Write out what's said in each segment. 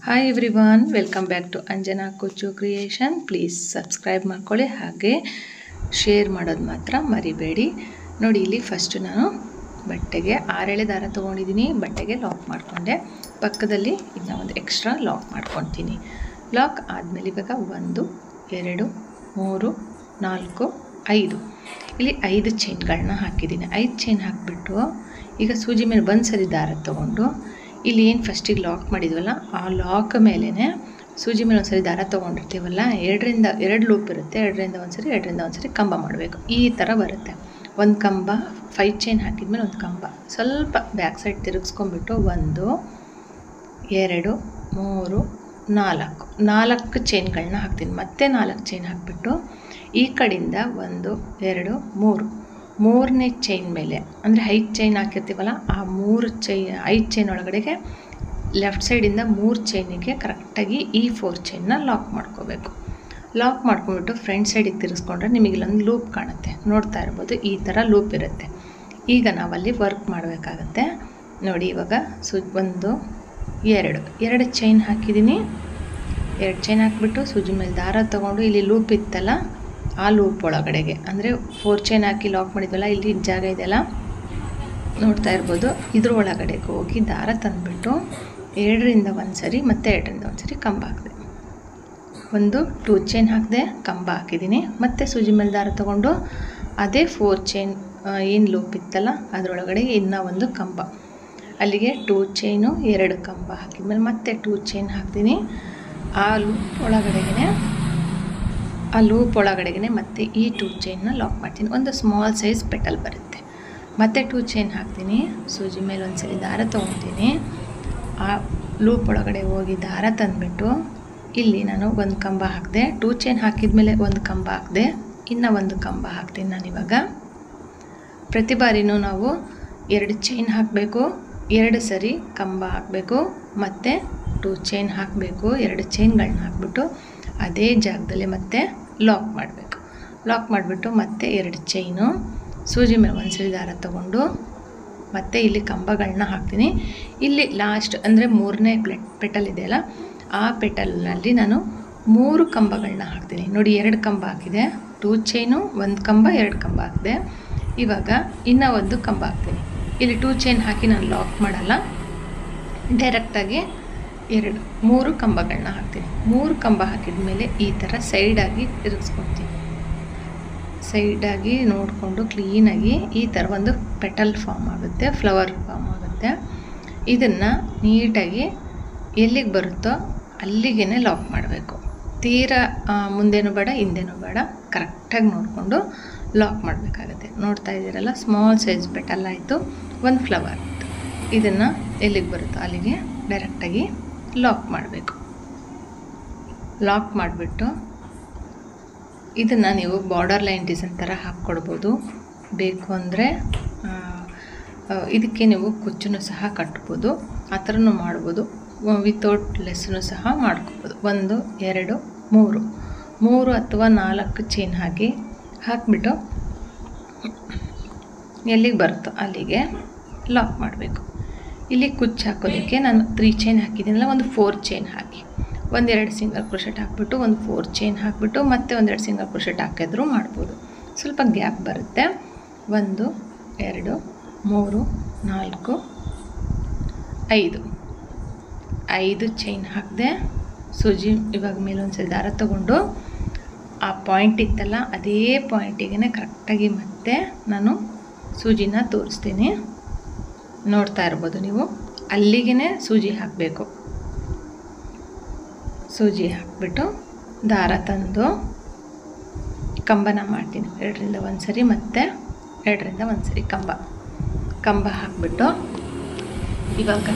Hi everyone, welcome back to Anjana Kuchchu creation. Please subscribe ಮಾಡ್ಕೊಳ್ಳಿ, ಹಾಗೆ share ಮಾಡೋದು ಮಾತ್ರ ಮರಿಬೇಡಿ. ನೋಡಿ, ಇಲ್ಲಿ ಫಸ್ಟು ನಾನು ಬಟ್ಟೆಗೆ 6 ಎಳೆ ದಾರ ತೊಗೊಂಡಿದ್ದೀನಿ. ಬಟ್ಟೆಗೆ ಲಾಕ್ ಮಾಡಿಕೊಂಡೆ. ಪಕ್ಕದಲ್ಲಿ ಇದನ್ನ ಒಂದು ಎಕ್ಸ್ಟ್ರಾ ಲಾಕ್ ಮಾಡ್ಕೊತೀನಿ. ಲಾಕ್ ಆದಮೇಲೆ ಇವಾಗ 1 2 3 4 5 ಇಲ್ಲಿ 5 ಚೈನ್ಗಳನ್ನ ಹಾಕಿದ್ದೀನಿ. 5 ಚೈನ್ ಹಾಕಿಬಿಟ್ಟು ಈಗ ಸೂಜಿ ಮೇಲೆ ಒಂದು ಸರಿ ದಾರ ತೊಗೊಂಡು ಇಲ್ಲಿ ಏನು ಫಸ್ಟಿಗೆ ಲಾಕ್ ಮಾಡಿದ್ವಲ್ಲ, ಆ ಲಾಕ್ ಮೇಲೇ ಸೂಜಿ ಮೇಲೆ ಒಂದು ಸರಿ ದಾರ ತೊಗೊಂಡಿರ್ತೀವಲ್ಲ, 2 ಲೂಪ್ ಇರುತ್ತೆ. 2ರಿಂದ ಒಂದು ಸರಿ ಕಂಬ ಮಾಡಬೇಕು. ಈ ಥರ ಬರುತ್ತೆ. ಒಂದು ಕಂಬ 5 ಚೈನ್ ಹಾಕಿದ್ಮೇಲೆ ಒಂದು ಕಂಬ ಸ್ವಲ್ಪ ಬ್ಯಾಕ್ ಸೈಡ್ ತಿರುಗಿಸ್ಕೊಂಡ್ಬಿಟ್ಟು 1 2 3 4 ಚೈನ್ಗಳನ್ನ ಹಾಕ್ತೀನಿ. ಮತ್ತೆ 4 ಚೈನ್ ಹಾಕಿಬಿಟ್ಟು ಈ ಕಡೆಯಿಂದ 1 2 3 ಮೂರನೇ ಚೈನ್ ಮೇಲೆ, ಅಂದರೆ 5 ಚೈನ್ ಹಾಕಿರ್ತೀವಲ್ಲ, ಆ 5 ಚೈನ್ ಒಳಗಡೆಗೆ ಲೆಫ್ಟ್ ಸೈಡಿಂದ 3 ಚೈನಿಗೆ ಕರೆಕ್ಟಾಗಿ ಈ 4 ಚೈನ್ನ ಲಾಕ್ ಮಾಡ್ಕೋಬೇಕು. ಲಾಕ್ ಮಾಡ್ಕೊಂಡ್ಬಿಟ್ಟು ಫ್ರಂಟ್ ಸೈಡಿಗೆ ತಿರ್ಗಿಸ್ಕೊಂಡ್ರೆ ನಿಮಗೆ ಇಲ್ಲೊಂದು ಲೂಪ್ ಕಾಣುತ್ತೆ, ನೋಡ್ತಾ ಇರ್ಬೋದು. ಈ ಥರ ಲೂಪ್ ಇರುತ್ತೆ. ಈಗ ನಾವಲ್ಲಿ ವರ್ಕ್ ಮಾಡಬೇಕಾಗತ್ತೆ. ನೋಡಿ, ಇವಾಗ 1 2 ಚೈನ್ ಹಾಕಿದ್ದೀನಿ. 2 ಚೈನ್ ಹಾಕಿಬಿಟ್ಟು ಸೂಜಿ ಮೇಲೆ ದಾರ ತೊಗೊಂಡು ಇಲ್ಲಿ ಲೂಪ್ ಇತ್ತಲ್ಲ, ಆ ಲೂಪ್ ಒಳಗಡೆಗೆ, ಅಂದರೆ 4 ಚೈನ್ ಹಾಕಿ ಲಾಕ್ ಮಾಡಿದ್ವಲ್ಲ, ಇಲ್ಲಿ ಜಾಗ ಇದೆಯಲ್ಲ ನೋಡ್ತಾ ಇರ್ಬೋದು, ಇದ್ರ ಒಳಗಡೆಗೆ ಹೋಗಿ ದಾರ ತಂದುಬಿಟ್ಟು 2ರಿಂದ ಒಂದು ಸರಿ ಮತ್ತೆ 2ರಿಂದ ಒಂದು ಸರಿ ಕಂಬ ಹಾಕಿದೆ. 2 ಚೈನ್ ಹಾಕಿದೆ, ಕಂಬ ಹಾಕಿದ್ದೀನಿ. ಮತ್ತು ಸೂಜಿ ಮೇಲೆ ದಾರ ತೊಗೊಂಡು ಅದೇ 4 ಚೈನ್ ಏನು ಲೂಪ್ ಇತ್ತಲ್ಲ ಅದರೊಳಗಡೆ ಇನ್ನೂ ಒಂದು ಕಂಬ, ಅಲ್ಲಿಗೆ 2 ಚೈನು 2 ಕಂಬ ಹಾಕಿದ್ಮೇಲೆ ಮತ್ತೆ 2 ಚೈನ್ ಹಾಕ್ತೀನಿ. ಆ ಲೂಪ್ ಒಳಗಡೆಗೆ ಮತ್ತೆ ಈ 2 ಚೈನ್ನ ಲಾಕ್ ಮಾಡ್ತೀನಿ. ಒಂದು ಸ್ಮಾಲ್ ಸೈಜ್ ಪೆಟಲ್ ಬರುತ್ತೆ. ಮತ್ತೆ 2 ಚೈನ್ ಹಾಕ್ತೀನಿ. ಸೂಜಿ ಮೇಲೆ ಒಂದು ಸರಿ ದಾರ ತೊಗೊತೀನಿ. ಆ ಲೂಪ್ ಒಳಗಡೆ ಹೋಗಿ ದಾರ ತಂದುಬಿಟ್ಟು ಇಲ್ಲಿ ನಾನು ಒಂದು ಕಂಬ ಹಾಕಿದೆ. 2 ಚೈನ್ ಹಾಕಿದ್ಮೇಲೆ ಒಂದು ಕಂಬ ಹಾಕಿದೆ, ಇನ್ನೂ ಒಂದು ಕಂಬ ಹಾಕ್ತೀನಿ ನಾನು. ಇವಾಗ ಪ್ರತಿ ಬಾರಿನೂ ನಾವು 2 ಚೈನ್ ಹಾಕಬೇಕು, 2 ಸರಿ ಕಂಬ ಹಾಕಬೇಕು, ಮತ್ತು 2 ಚೈನ್ ಹಾಕಬೇಕು. 2 ಚೈನ್ಗಳನ್ನ ಹಾಕ್ಬಿಟ್ಟು ಅದೇ ಜಾಗದಲ್ಲಿ ಮತ್ತೆ ಲಾಕ್ ಮಾಡಬೇಕು. ಲಾಕ್ ಮಾಡಿಬಿಟ್ಟು ಮತ್ತೆ 2 ಚೈನು, ಸೂಜಿ ಮೇಲೆ ಒಂದು ಸರಿ ದಾರ ತೊಗೊಂಡು ಮತ್ತೆ ಇಲ್ಲಿ ಕಂಬಗಳನ್ನ ಹಾಕ್ತೀನಿ. ಇಲ್ಲಿ ಲಾಸ್ಟ್ ಅಂದರೆ 3ನೇ ಪೆಟಲ್ ಇದೆಯಲ್ಲ, ಆ ಪೆಟಲ್ನಲ್ಲಿ ನಾನು 3 ಕಂಬಗಳನ್ನ ಹಾಕ್ತೀನಿ. ನೋಡಿ, 2 ಕಂಬ ಹಾಕಿದೆ, 2 ಚೈನು 1 ಕಂಬ 2 ಕಂಬ ಹಾಕಿದೆ. ಇವಾಗ ಇನ್ನೂ ಒಂದು ಕಂಬ ಹಾಕ್ತೀನಿ. ಇಲ್ಲಿ 2 ಚೈನ್ ಹಾಕಿ ನಾನು ಲಾಕ್ ಮಾಡಲ್ಲ, ಡೈರೆಕ್ಟಾಗಿ 3 ಕಂಬಗಳನ್ನ ಹಾಕ್ತೀನಿ. 3 ಕಂಬ ಹಾಕಿದ ಮೇಲೆ ಈ ಥರ ಸೈಡಾಗಿ ತಿರುಗಿಸ್ಕೊತೀನಿ. ಸೈಡಾಗಿ ನೋಡಿಕೊಂಡು ಕ್ಲೀನಾಗಿ ಈ ಥರ ಒಂದು ಪೆಟಲ್ ಫಾರ್ಮ್ ಆಗುತ್ತೆ, ಫ್ಲವರ್ ಫಾರ್ಮ್ ಆಗುತ್ತೆ. ಇದನ್ನು ನೀಟಾಗಿ ಎಲ್ಲಿಗೆ ಬರುತ್ತೋ ಅಲ್ಲಿಗೇ ಲಾಕ್ ಮಾಡಬೇಕು. ತೀರಾ ಮುಂದೇನೂ ಬೇಡ ಹಿಂದೇನೂ ಬೇಡ, ಕರೆಕ್ಟಾಗಿ ನೋಡಿಕೊಂಡು ಲಾಕ್ ಮಾಡಬೇಕಾಗತ್ತೆ. ನೋಡ್ತಾ ಇದ್ದೀರಲ್ಲ, ಸ್ಮಾಲ್ ಸೈಜ್ ಪೆಟಲ್ ಆಯಿತು, ಒಂದು ಫ್ಲವರ್ ಆಯಿತು. ಇದನ್ನು ಎಲ್ಲಿಗೆ ಬರುತ್ತೋ ಅಲ್ಲಿಗೆ ಡೈರೆಕ್ಟಾಗಿ ಲಾಕ್ ಮಾಡಬೇಕು. ಲಾಕ್ ಮಾಡಿಬಿಟ್ಟು ಇದನ್ನು ನೀವು ಬಾರ್ಡರ್ ಲೈನ್ ಡಿಸೈನ್ ಥರ ಹಾಕ್ಕೊಡ್ಬೋದು. ಬೇಕು ಅಂದರೆ ಇದಕ್ಕೆ ನೀವು ಕುಚ್ಚನ್ನು ಸಹ ಕಟ್ಬೋದು, ಆ ಥರನೂ ಮಾಡ್ಬೋದು. ವಿತೌಟ್ ಲೆಸ್ಸನ್ನು ಸಹ ಮಾಡ್ಕೋಬೋದು. 1 2 3 ಅಥವಾ 4 ಚೈನ್ ಹಾಕಿಬಿಟ್ಟು ಎಲ್ಲಿಗೆ ಬರುತ್ತೋ ಅಲ್ಲಿಗೆ ಲಾಕ್ ಮಾಡಬೇಕು. ಇಲ್ಲಿ ಕುಚ್ಚು ಹಾಕೋದಕ್ಕೆ ನಾನು 3 ಚೈನ್ ಹಾಕಿದ್ದೀನಲ್ಲ, ಒಂದು 4 ಚೈನ್ ಹಾಕಿ 1-2 ಸಿಂಗಲ್ ಕ್ರೋಶೆಟ್ ಹಾಕಿಬಿಟ್ಟು ಒಂದು 4 ಚೈನ್ ಹಾಕಿಬಿಟ್ಟು ಮತ್ತೆ 1-2 ಸಿಂಗಲ್ ಕ್ರೋಶೆಟ್ ಹಾಕಿದ್ರೂ ಮಾಡ್ಬೋದು. ಸ್ವಲ್ಪ ಗ್ಯಾಪ್ ಬರುತ್ತೆ. 1 2 3 4 5 ಚೈನ್ ಹಾಕಿದೆ. ಸೂಜಿ ಇವಾಗ ಮೇಲೆ ಒಂದು ಸರಿ ದಾರ ತೊಗೊಂಡು ಆ ಪಾಯಿಂಟ್ ಇತ್ತಲ್ಲ, ಅದೇ ಪಾಯಿಂಟಿಗೆ ಕರೆಕ್ಟಾಗಿ ಮತ್ತೆ ನಾನು ಸೂಜಿನ ತೋರಿಸ್ತೀನಿ. ನೋಡ್ತಾ ಇರ್ಬೋದು ನೀವು, ಅಲ್ಲಿಗೆ ಸೂಜಿ ಹಾಕಬೇಕು. ಸೂಜಿ ಹಾಕಿಬಿಟ್ಟು ದಾರ ತಂದು ಕಂಬನ ಮಾಡ್ತೀನಿ. 2ರಿಂದ ಒಂದು ಸರಿ ಮತ್ತು 2ರಿಂದ ಒಂದು ಸರಿ ಕಂಬ ಹಾಕಿಬಿಟ್ಟು ಇವಾಗ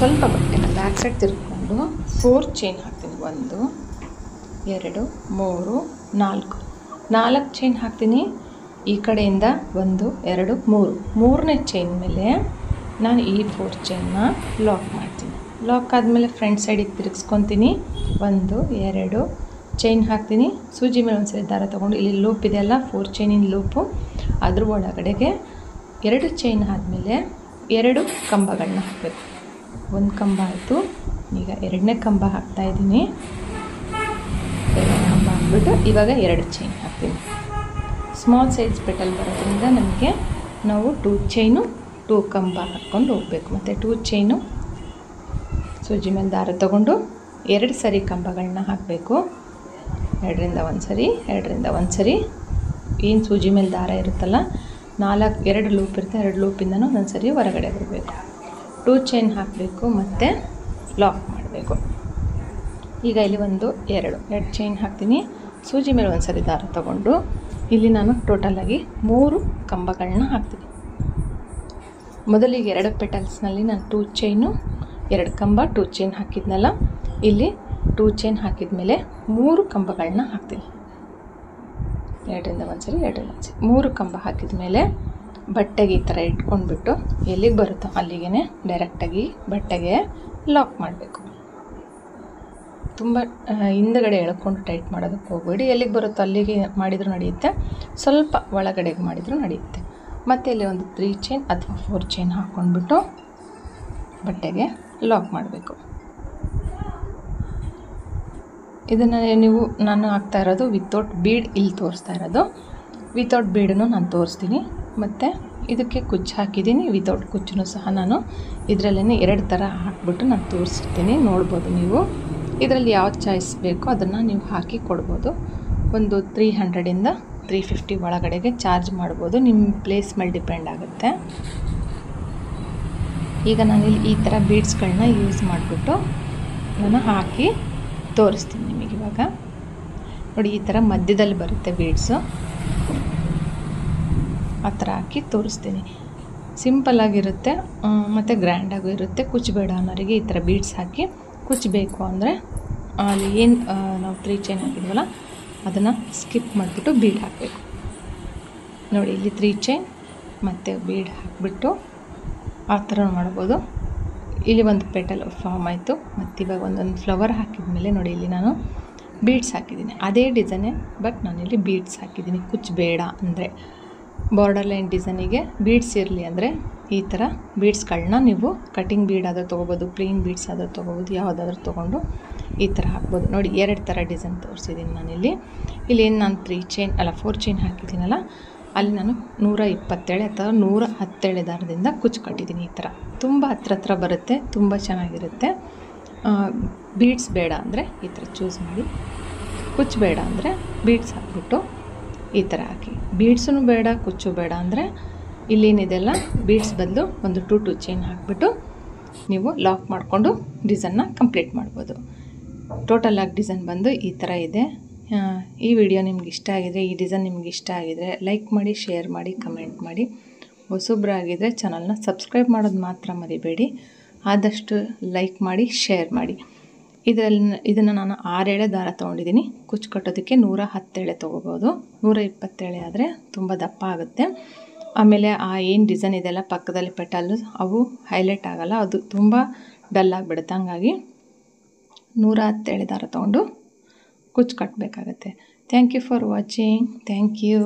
ಸ್ವಲ್ಪ ಬಟ್ಟೆನ ಬ್ಯಾಕ್ ಸೈಡ್ ತಿರ್ಕೊಂಡು 4 ಚೈನ್ ಹಾಕ್ತೀನಿ. 1 2 3 4 ಚೈನ್ ಹಾಕ್ತೀನಿ. ಈ ಕಡೆಯಿಂದ 1 2 3 ಮೂರನೇ ಚೈನ್ ಮೇಲೆ ನಾನು ಈ 4 ಚೈನ್ನ ಲಾಕ್ ಮಾಡ್ತೀನಿ. ಲಾಕ್ ಆದಮೇಲೆ ಫ್ರಂಟ್ ಸೈಡಿಗೆ ತಿರುಗಿಸ್ಕೊತೀನಿ. 1 2 ಚೈನ್ ಹಾಕ್ತೀನಿ. ಸೂಜಿ ಮೇಲೆ ಒಂದು ಸರಿ ದಾರ ತೊಗೊಂಡು ಇಲ್ಲಿ ಲೂಪ್ ಇದೆಯಲ್ಲ, 4 ಚೈನಿನ ಲೂಪು, ಅದ್ರ ಒಳಗಡೆಗೆ 2 ಚೈನ್ ಆದಮೇಲೆ 2 ಕಂಬಗಳನ್ನ ಹಾಕಬೇಕು. 1 ಕಂಬ ಆಯಿತು, ಈಗ ಎರಡನೇ ಕಂಬ ಹಾಕ್ತಾಯಿದ್ದೀನಿ. ಎರಡನೇ ಕಂಬ ಹಾಕ್ಬಿಟ್ಟು ಇವಾಗ 2 ಚೈನ್ ಹಾಕ್ತೀನಿ. ಸ್ಮಾಲ್ ಸೈಜ್ ಪೆಟಲ್ ಬರೋದ್ರಿಂದ ನಮಗೆ ನಾವು 2 ಚೈನು 2 ಕಂಬ ಹಾಕ್ಕೊಂಡು ಹೋಗಬೇಕು. ಮತ್ತು 2 ಚೈನು ಸೂಜಿ ಮೇಲೆ ದಾರ ತಗೊಂಡು 2 ಸರಿ ಕಂಬಗಳನ್ನ ಹಾಕಬೇಕು. 2ರಿಂದ 1 ಸರಿ, 2ರಿಂದ 1 ಸರಿ. ಏನು ಸೂಜಿ ಮೇಲೆ ದಾರ ಇರುತ್ತಲ್ಲ, 2 ಲೂಪ್ ಇರುತ್ತೆ, 2 ಲೂಪಿಂದನೂ ಒಂದು ಸರಿ ಹೊರಗಡೆ ಬರಬೇಕು. 2 ಚೈನ್ ಹಾಕಬೇಕು ಮತ್ತು ಲಾಕ್ ಮಾಡಬೇಕು. ಈಗ ಇಲ್ಲಿ 2 ಚೈನ್ ಹಾಕ್ತೀನಿ. ಸೂಜಿ ಮೇಲೆ ಒಂದು ಸರಿ ದಾರ ತಗೊಂಡು ಇಲ್ಲಿ ನಾನು ಟೋಟಲಾಗಿ 3 ಕಂಬಗಳನ್ನ ಹಾಕ್ತೀನಿ. ಮೊದಲಿಗೆ 2 ಪೆಟಲ್ಸ್ನಲ್ಲಿ ನಾನು 2 ಚೈನು 2 ಕಂಬ 2 ಚೈನ್ ಹಾಕಿದ್ನಲ್ಲ, ಇಲ್ಲಿ 2 ಚೈನ್ ಹಾಕಿದ ಮೇಲೆ 3 ಕಂಬಗಳನ್ನ ಹಾಕ್ತೀನಿ. 2ರಿಂದ 1 ಸರಿ, 2ರಿಂದ 1 ಸರಿ, 3 ಕಂಬ ಹಾಕಿದ ಮೇಲೆ ಬಟ್ಟೆಗೆ ಈ ಥರ ಇಟ್ಕೊಂಡ್ಬಿಟ್ಟು ಎಲ್ಲಿಗೆ ಬರುತ್ತೋ ಅಲ್ಲಿಗೆ ಡೈರೆಕ್ಟಾಗಿ ಬಟ್ಟೆಗೆ ಲಾಕ್ ಮಾಡಬೇಕು. ತುಂಬ ಹಿಂದಗಡೆ ಎಳ್ಕೊಂಡು ಟೈಟ್ ಮಾಡೋದಕ್ಕೆ ಹೋಗಬೇಡಿ. ಎಲ್ಲಿಗೆ ಬರುತ್ತೋ ಅಲ್ಲಿಗೆ ಮಾಡಿದರೂ ನಡೆಯುತ್ತೆ, ಸ್ವಲ್ಪ ಒಳಗಡೆಗೆ ಮಾಡಿದರೂ ನಡೆಯುತ್ತೆ. ಮತ್ತು ಇಲ್ಲಿ ಒಂದು 3 ಚೈನ್ ಅಥವಾ 4 ಚೈನ್ ಹಾಕ್ಕೊಂಡ್ಬಿಟ್ಟು ಬಟ್ಟೆಗೆ ಲಾಕ್ ಮಾಡಬೇಕು. ಇದನ್ನು ನಾನು ಹಾಕ್ತಾ ಇರೋದು ವಿತೌಟ್ ಬೀಡ್, ಇಲ್ಲಿ ತೋರಿಸ್ತಾ ಇರೋದು ವಿತೌಟ್ ಬೀಡನ್ನು ನಾನು ತೋರಿಸ್ತೀನಿ. ಮತ್ತು ಇದಕ್ಕೆ ಕುಚ್ಚು ಹಾಕಿದ್ದೀನಿ, ವಿತೌಟ್ ಕುಚ್ಚನ್ನು ಸಹ ನಾನು ಇದರಲ್ಲೇ 2 ಥರ ಹಾಕ್ಬಿಟ್ಟು ನಾನು ತೋರಿಸಿರ್ತೀನಿ, ನೋಡ್ಬೋದು ನೀವು. ಇದರಲ್ಲಿ ಯಾವ್ದು ಚಾಯ್ಸ್ ಬೇಕೋ ಅದನ್ನು ನೀವು ಹಾಕಿ ಕೊಡ್ಬೋದು. ಒಂದು 300ಇಂದ 350 ಒಳಗಡೆಗೆ ಚಾರ್ಜ್ ಮಾಡ್ಬೋದು, ನಿಮ್ಮ ಪ್ಲೇಸ್ ಮೇಲೆ ಡಿಪೆಂಡ್ ಆಗುತ್ತೆ. ಈಗ ನಾನಿಲ್ಲಿ ಈ ಥರ ಬೀಡ್ಸ್ಗಳನ್ನ ಯೂಸ್ ಮಾಡಿಬಿಟ್ಟು ನಾನು ಹಾಕಿ ತೋರಿಸ್ತೀನಿ ನಿಮಗೆ. ಇವಾಗ ನೋಡಿ, ಈ ಥರ ಮಧ್ಯದಲ್ಲಿ ಬರುತ್ತೆ ಬೀಡ್ಸು, ಆ ಥರ ಹಾಕಿ ತೋರಿಸ್ತೀನಿ. ಸಿಂಪಲ್ಲಾಗಿರುತ್ತೆ ಮತ್ತು ಗ್ರ್ಯಾಂಡಾಗೂ ಇರುತ್ತೆ. ಕುಚ್ಚು ಬೇಡ ಅನ್ನೋರಿಗೆ ಈ ಥರ ಬೀಡ್ಸ್ ಹಾಕಿ, ಕುಚ್ಚು ಬೇಕು ಅಂದರೆ ಅಲ್ಲಿ ಏನು ನಾವು 3 ಚೈನ್ ಹಾಕಿದ್ವಲ್ಲ ಅದನ್ನು ಸ್ಕಿಪ್ ಮಾಡಿಬಿಟ್ಟು ಬೀಡ್ ಹಾಕಬೇಕು. ನೋಡಿ, ಇಲ್ಲಿ 3 ಚೈನ್ ಮತ್ತು ಬೀಡ್ ಹಾಕಿಬಿಟ್ಟು ಆ ಥರ ಮಾಡ್ಬೋದು. ಇಲ್ಲಿ ಒಂದು ಪೆಟಲ್ ಫಾರ್ಮ್ ಆಯಿತು. ಮತ್ತು ಇವಾಗ ಒಂದೊಂದು ಫ್ಲವರ್ ಹಾಕಿದ ಮೇಲೆ ನೋಡಿ, ಇಲ್ಲಿ ನಾನು ಬೀಡ್ಸ್ ಹಾಕಿದ್ದೀನಿ. ಅದೇ ಡಿಸೈನೇ, ಬಟ್ ನಾನಿಲ್ಲಿ ಬೀಡ್ಸ್ ಹಾಕಿದ್ದೀನಿ. ಕುಚ್ಚು ಬೇಡ ಅಂದರೆ, ಬಾರ್ಡರ್ ಲೈನ್ ಡಿಸೈನಿಗೆ ಬೀಡ್ಸ್ ಇರಲಿ ಅಂದರೆ ಈ ಥರ ಬೀಡ್ಸ್ಗಳನ್ನ ನೀವು ಕಟಿಂಗ್ ಬೀಡ್ ಆದರೂ ತೊಗೋಬೋದು, ಪ್ಲೇನ್ ಬೀಡ್ಸ್ ಆದರೂ ತೊಗೋಬೋದು, ಯಾವುದಾದ್ರೂ ತೊಗೊಂಡು ಈ ಥರ ಹಾಕ್ಬೋದು. ನೋಡಿ, 2 ಥರ ಡಿಸೈನ್ ತೋರಿಸಿದ್ದೀನಿ ನಾನಿಲ್ಲಿ. ಏನು ನಾನು 4 ಚೈನ್ ಹಾಕಿದ್ದೀನಲ್ಲ, ಅಲ್ಲಿ ನಾನು 127 ಅಥವಾ 117 ದಾರದಿಂದ ಕುಚ್ಚು ಕಟ್ಟಿದ್ದೀನಿ. ಈ ಥರ ತುಂಬ ಹತ್ರ ಬರುತ್ತೆ, ತುಂಬ ಚೆನ್ನಾಗಿರುತ್ತೆ. ಬೀಡ್ಸ್ ಬೇಡ ಅಂದರೆ ಈ ಥರ ಚೂಸ್ ಮಾಡಿ, ಕುಚ್ಚು ಬೇಡ ಅಂದರೆ ಬೀಡ್ಸ್ ಹಾಕ್ಬಿಟ್ಟು ಈ ಥರ ಹಾಕಿ. ಬೀಡ್ಸೂ ಬೇಡ ಕುಚ್ಚು ಬೇಡ ಅಂದರೆ ಇಲ್ಲೇನಿದೆಲ್ಲ ಬೀಡ್ಸ್ ಬದಲು ಒಂದು 2 ಚೈನ್ ಹಾಕಿಬಿಟ್ಟು ನೀವು ಲಾಕ್ ಮಾಡಿಕೊಂಡು ಡಿಸೈನ್ನ ಕಂಪ್ಲೀಟ್ ಮಾಡ್ಬೋದು. ಟೋಟಲಾಗಿ ಡಿಸೈನ್ ಬಂದು ಈ ಥರ ಇದೆ. ಈ ವಿಡಿಯೋ ನಿಮ್ಗೆ ಇಷ್ಟ ಆಗಿದರೆ, ಈ ಡಿಸೈನ್ ನಿಮ್ಗೆ ಇಷ್ಟ ಆಗಿದರೆ ಲೈಕ್ ಮಾಡಿ, ಶೇರ್ ಮಾಡಿ, ಕಮೆಂಟ್ ಮಾಡಿ. ಹೊಸಬ್ರಾಗಿದ್ದರೆ ಚಾನಲ್ನ ಸಬ್ಸ್ಕ್ರೈಬ್ ಮಾಡೋದು ಮಾತ್ರ ಮರಿಬೇಡಿ. ಆದಷ್ಟು ಲೈಕ್ ಮಾಡಿ, ಶೇರ್ ಮಾಡಿ. ಇದನ್ನು ನಾನು 6 ಎಳೆ ದಾರ ತೊಗೊಂಡಿದ್ದೀನಿ. ಕುಚ್ಚು ಕಟ್ಟೋದಕ್ಕೆ 110 ಎಳೆ ತೊಗೋಬೋದು. 127 ಆದರೆ ತುಂಬ ದಪ್ಪ ಆಗುತ್ತೆ. ಆಮೇಲೆ ಏನು ಡಿಸೈನ್ ಇದೆಲ್ಲ ಪಕ್ಕದಲ್ಲಿ ಪೆಟಲ್ಲು ಅವು ಹೈಲೈಟ್ ಆಗೋಲ್ಲ, ಅದು ತುಂಬ ಡಲ್ ಆಗಿಬಿಡುತ್ತೆ. ಹಂಗಾಗಿ 110 ದಾರ ತೊಗೊಂಡು ಕುಚ್ಚು ಕಟ್ಟಬೇಕಾಗತ್ತೆ. Thank you for watching. Thank you.